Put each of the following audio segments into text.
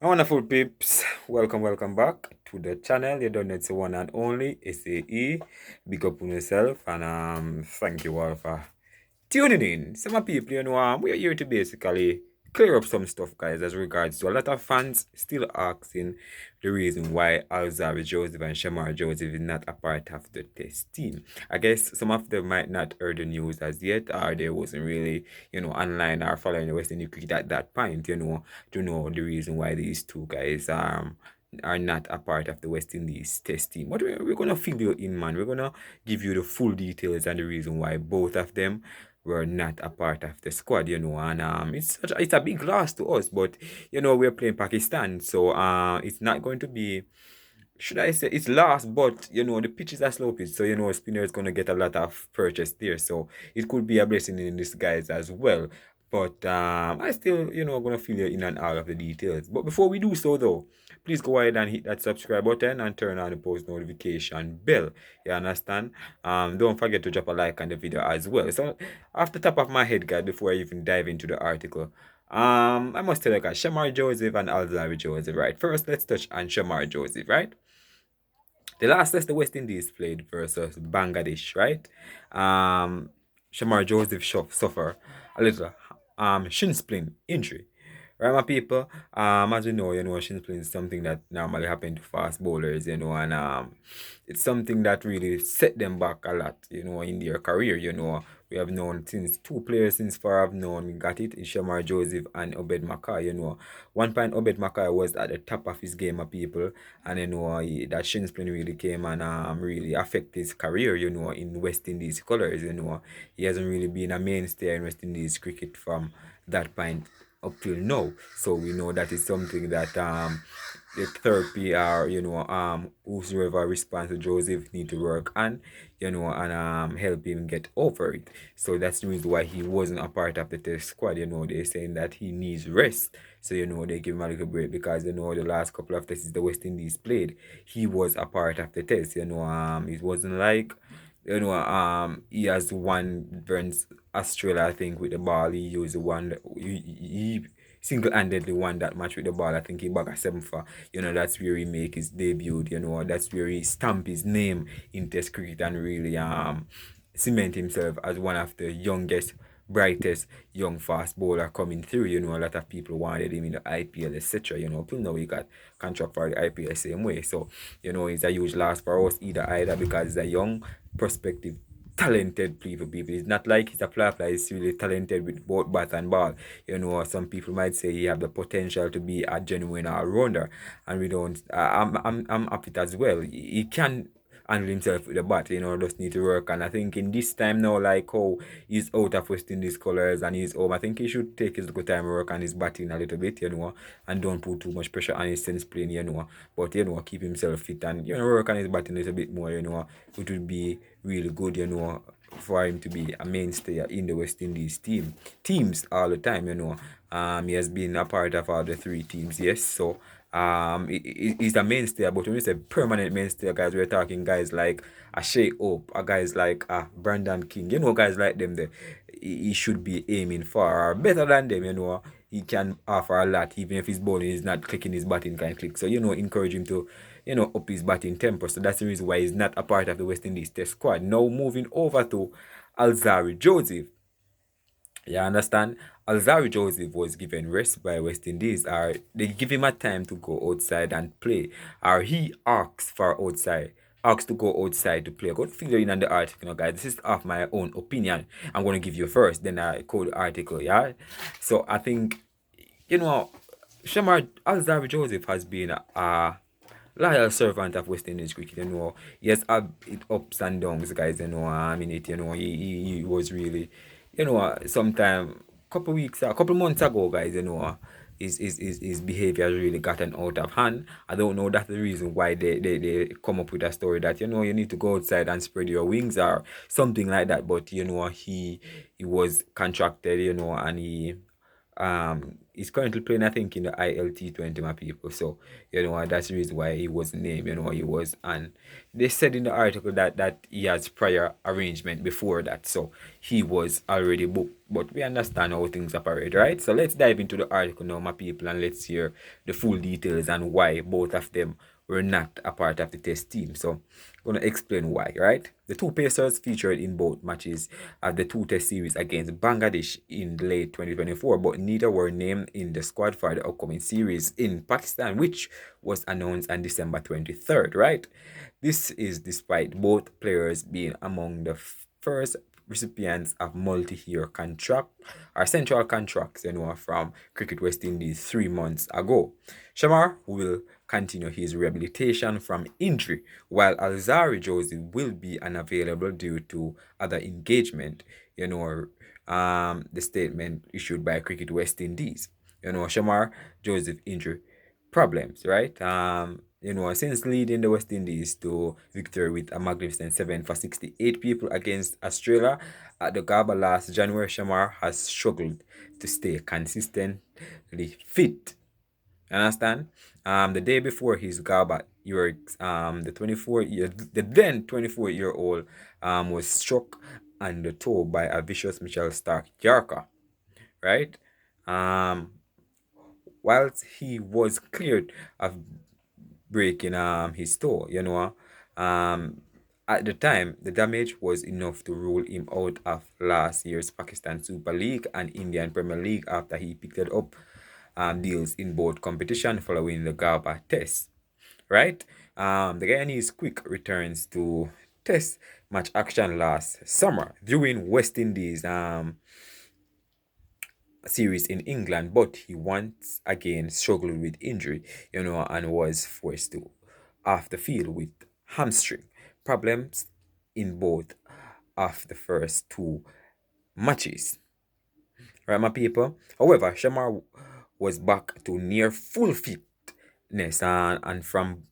Wonderful peeps, welcome back to the channel. You don't need to one and only SAE. Big up on yourself and thank you all for tuning in. Some people, we're here to basically clear up some stuff, guys, as regards to a lot of fans still asking the reason why Alzarri Joseph and Shamar Joseph is not a part of the test team. I guess some of them might not heard the news as yet, or they wasn't really, online or following the West Indies cricket at that point, to know the reason why these two guys are not a part of the West Indies test team. But we're gonna fill you in, man. We're gonna give you the full details and the reason why both of them were not a part of the squad, and it's a big loss to us, but we're playing Pakistan, so it's not going to be, should I say, it's lost, but the pitches are slow pitch, so spinner is gonna get a lot of purchase there, so it could be a blessing in disguise as well. But I still, gonna fill you in on all of the details. But before we do so, though, please go ahead and hit that subscribe button and turn on the post notification bell. You understand? Don't forget to drop a like on the video as well. So, off the top of my head, guys, before I even dive into the article, I must tell you guys, Shamar Joseph and Alzarri Joseph, right? First, let's touch on Shamar Joseph, right? The last test the West Indies played versus Bangladesh, right? Shamar Joseph suffer a little shin splint injury. Right, my people. As we know, shin splint is something that normally happen to fast bowlers, and it's something that really set them back a lot, in their career, We have known since two players since far have known got it, is Shamar Joseph and Obed Mackay, One point Obed Mackay was at the top of his game, my people, and that shin splint really came and really affect his career, in West Indies colours, He hasn't really been a mainstay in West Indies cricket from that point up till now. So we know that is something that the therapy or whosoever responds to Joseph need to work on, and help him get over it. So that's the reason why he wasn't a part of the test squad. They're saying that he needs rest. So they give him a little break because the last couple of tests the West Indies played, he was a part of the test. It wasn't like he has one against Australia, I think, with the ball. He used the one that he single-handedly won that match with the ball. I think he back a seven for. That's where he make his debut. That's where he stamp his name in Test cricket and really cement himself as one of the youngest, brightest young fast bowler coming through. A lot of people wanted him in the IPL, etc. Till now he got contract for the IPL same way. So, it's a huge loss for us either because he's a young prospective talented people. It's not like he's a player, he's really talented with both bat and ball. Some people might say he have the potential to be a genuine all-rounder, and we don't. I'm up it as well. He can handle himself with the bat, just need to work. And I think in this time now, like how he's out of West Indies colours and he's home, I think he should take his little time work on his batting a little bit, and don't put too much pressure on his sense playing, but keep himself fit and work on his batting a little bit more, it would be really good, for him to be a mainstay in the West Indies teams all the time, he has been a part of all the three teams, yes. So he's a mainstay, but when we say permanent mainstay, guys, we're talking guys like a Shea Hope, guys like Brandon King, guys like them there. He should be aiming for better than them, He can offer a lot, even if his bowling is not clicking, his batting can click. So, encourage him to, up his batting tempo. So that's the reason why he's not a part of the West Indies test squad. Now moving over to Alzarri Joseph. You understand? Alzarri Joseph was given rest by West Indies, or they give him a time to go outside and play, or he asks for outside, asks to go outside to play. Go figure in on the article, guys. This is of my own opinion. I'm going to give you first, then I code the article, yeah? So I think, Shamar Alzarri Joseph has been a loyal servant of West Indies cricket, Yes, it ups and downs, guys, I mean it, he was really, sometime couple months ago, guys, his behavior has really gotten out of hand. I don't know that's the reason why they come up with a story that you need to go outside and spread your wings or something like that. But he was contracted, and he He's currently playing, I think, in the ILT20, my people. So, that's the reason why he was named, he was. And they said in the article that he has prior arrangement before that. So, he was already booked. But we understand how things operate, right? So, let's dive into the article now, my people, and let's hear the full details and why both of them were not a part of the test team. So, I'm going to explain why, right? The two Pacers featured in both matches at the two test series against Bangladesh in late 2024, but neither were named in the squad for the upcoming series in Pakistan, which was announced on December 23rd, right? This is despite both players being among the first recipients of multi-year contract or central contracts, from Cricket West Indies 3 months ago. Shamar will continue his rehabilitation from injury, while Alzarri Joseph will be unavailable due to other engagement, the statement issued by Cricket West Indies. Shamar Joseph injury problems, right? Since leading the West Indies to victory with a magnificent 7 for 68 people against Australia at the Gabba last January, Shamar has struggled to stay consistently fit. Understand? The day before his Gaba, the then 24-year-old was struck on the toe by a vicious Mitchell Stark Yorker, right? Um, whilst he was cleared of breaking his toe, at the time, the damage was enough to rule him out of last year's Pakistan Super League and Indian Premier League after he picked it up deals in both competition following the Gaba test, right? The Guyanese quick returns to test match action last summer during West Indies series in England, but he once again struggled with injury, and was forced to off the field with hamstring problems in both of the first two matches. Right, my people? However, Shamar was back to near full fitness and farm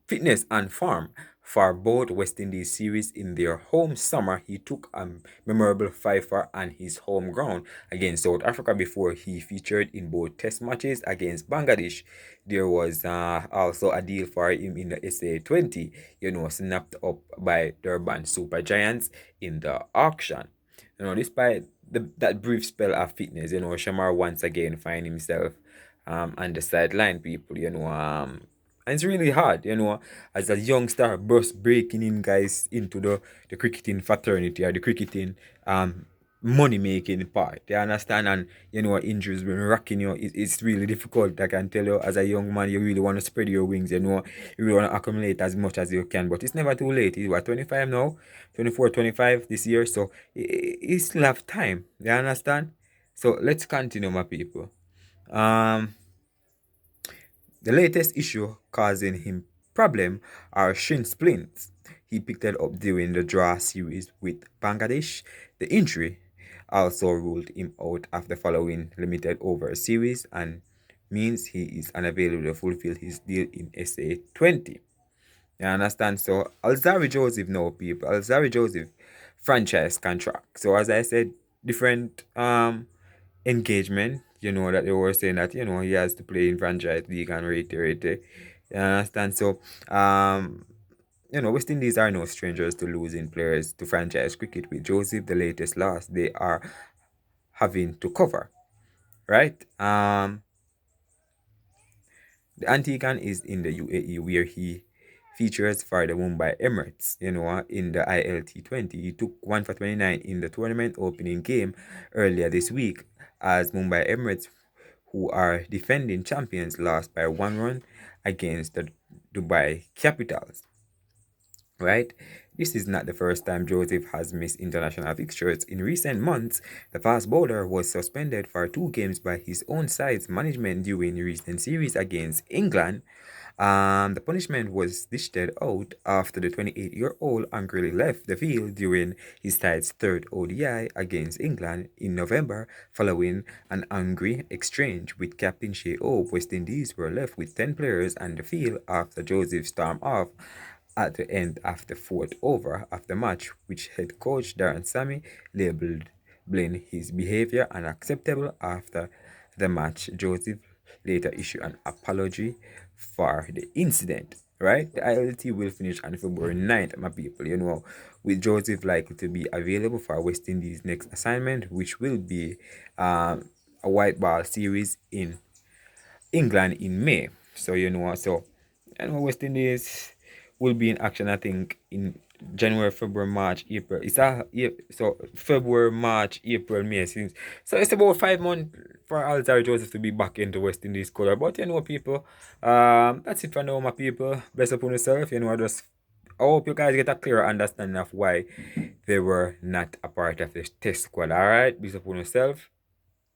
fitness and farm for both West Indies series in their home summer. He took a memorable fifer on his home ground against South Africa before he featured in both test matches against Bangladesh. There was also a deal for him in the SA20, snapped up by Durban Super Giants in the auction. Despite that brief spell of fitness, Shamar once again find himself on the sideline, people, and it's really hard, as a youngster burst breaking in guys into the cricketing fraternity or the cricketing money making part. You understand? And injuries been rocking you. It's really difficult. I can tell you, as a young man, you really want to spread your wings, you really want to accumulate as much as you can. But it's never too late. He's what, 25 now? 24, 25 this year. So he still have time. You understand? So let's continue, my people. The latest issue causing him problem are shin splints. He picked it up during the draw series with Bangladesh. The injury also ruled him out after following limited over series and means he is unavailable to fulfill his deal in SA20. You understand? So Alzarri Joseph now, people. Alzarri Joseph franchise contract. So as I said, different engagement, that they were saying that, he has to play in franchise league and reiterate it. You understand? So West Indies are no strangers to losing players to franchise cricket. With Joseph, the latest loss they are having to cover. Right? The Antican is in the UAE where he features for the Mumbai Emirates, in the ILT20. He took 1 for 29 in the tournament opening game earlier this week as Mumbai Emirates, who are defending champions, lost by 1 run against the Dubai Capitals. Right? This is not the first time Joseph has missed international fixtures. In recent months, the fast bowler was suspended for 2 games by his own side's management during recent series against England. The punishment was dished out after the 28-year-old angrily left the field during his side's third ODI against England in November, following an angry exchange with Captain Shea Hope. West Indies were left with 10 players on the field after Joseph stormed off at the end of the fourth over of the match, which head coach Darren Sammy labeled blamed his behavior unacceptable after the match. Joseph later issued an apology for the incident. Right, the ILT will finish on February 9th, my people. With Joseph likely to be available for West Indies' next assignment, which will be a white ball series in England in May. West Indies will be in action, I think, in January, February, March, April. So February, March, April, May. So it's about 5 months for Alzarri Joseph to be back into West Indies color. But people, that's it for now, my people. Bless upon yourself. I hope you guys get a clearer understanding of why they were not a part of the test squad. Alright, bless upon yourself.